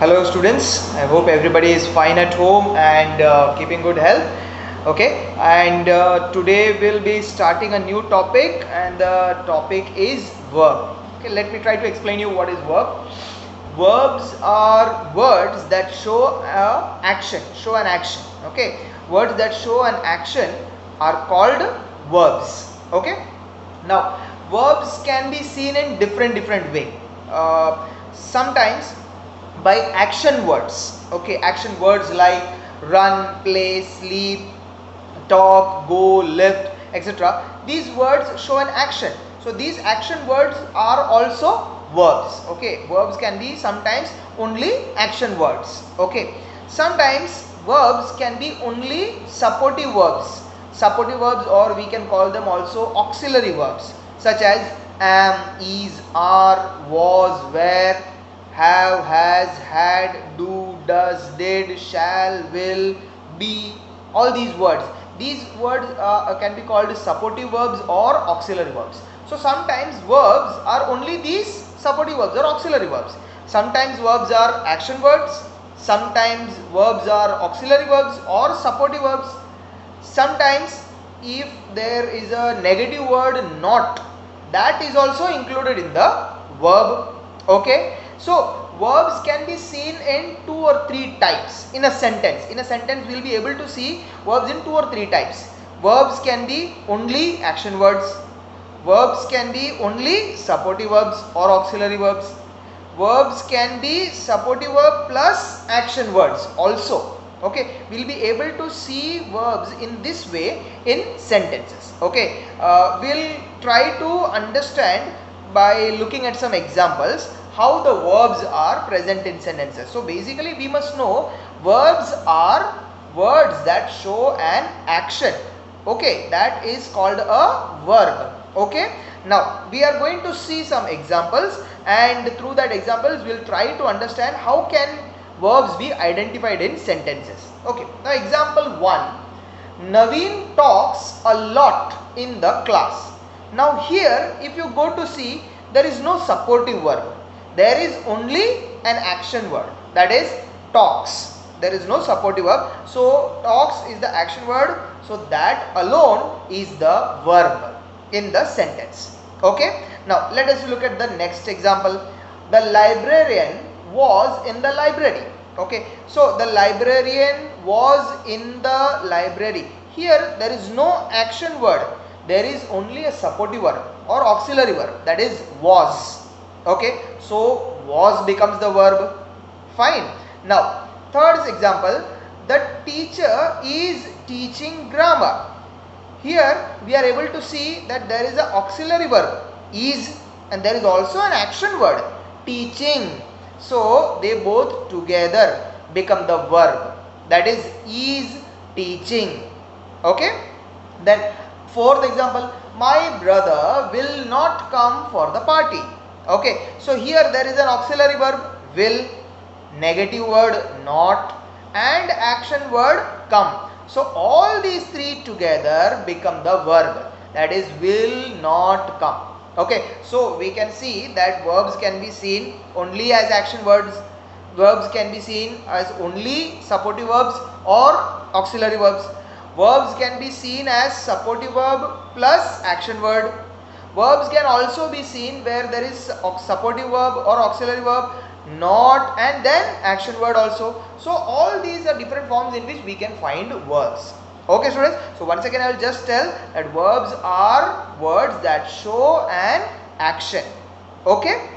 Hello students, I hope everybody is fine at home and keeping good health. Okay, and today we'll be starting a new topic, and the topic is verb. Okay, let me try to explain you what is verb. Verbs are words that show an action. Okay, words that show an action are called verbs. Okay, now verbs can be seen in different way. Sometimes by action words. Okay, action words like run, play, sleep, talk, go, lift, etc. These words show an action. So these action words are also verbs. Okay, verbs can be sometimes only action words. Okay, sometimes verbs can be only supportive verbs. Supportive verbs, or we can call them also auxiliary verbs, such as am, is, are, was, were, have, has, had, do, does, did, shall, will, be. All these words can be called supportive verbs or auxiliary verbs. So sometimes verbs are only these supportive verbs or auxiliary verbs. Sometimes verbs are action words, sometimes verbs are auxiliary verbs or supportive verbs. Sometimes if there is a negative word not, that is also included in the verb. Okay, so verbs can be seen in 2 or 3 types in a sentence. In a sentence we will be able to see verbs in 2 or 3 types. Verbs can be only action words, verbs can be only supportive verbs or auxiliary verbs, verbs can be supportive verb plus action words also. Okay, we will be able to see verbs in this way in sentences. Okay, we'll try to understand by looking at some examples how the verbs are present in sentences. So basically we must know verbs are words that show an action. Okay, that is called a verb. Okay, now we are going to see some examples, and through that examples we will try to understand how can verbs be identified in sentences. Okay, now example 1. Naveen talks a lot in the class. Now here if you go to see, there is no supportive verb, there is only an action word, that is talks. There is no supportive verb, so talks is the action word, so that alone is the verb in the sentence. Okay, now let us look at the next example. The librarian was in the library. Okay, so the librarian was in the library. Here there is no action word, there is only a supportive verb or auxiliary verb, that is was. Okay, so was becomes the verb. Fine. Now third example, the teacher is teaching grammar. Here we are able to see that there is an auxiliary verb is, and there is also an action word teaching. So they both together become the verb, that is teaching. Okay, then fourth example, my brother will not come for the party. Okay, so here there is an auxiliary verb will, negative word not, and action word come. So all these 3 together become the verb, that is will not come. Okay, so we can see that verbs can be seen only as action words, verbs can be seen as only supportive verbs or auxiliary verbs, verbs can be seen as supportive verb plus action word, verbs can also be seen where there is supportive verb or auxiliary verb not and then action word also. So all these are different forms in which we can find verbs. Okay students, so once again I will just tell that verbs are words that show an action. Okay,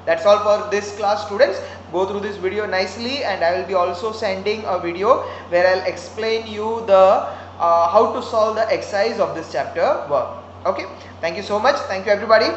that's all for this class students. Go through this video nicely, and I will be also sending a video where I'll explain you the how to solve the exercise of this chapter verb. Okay, thank you so much. Thank you everybody.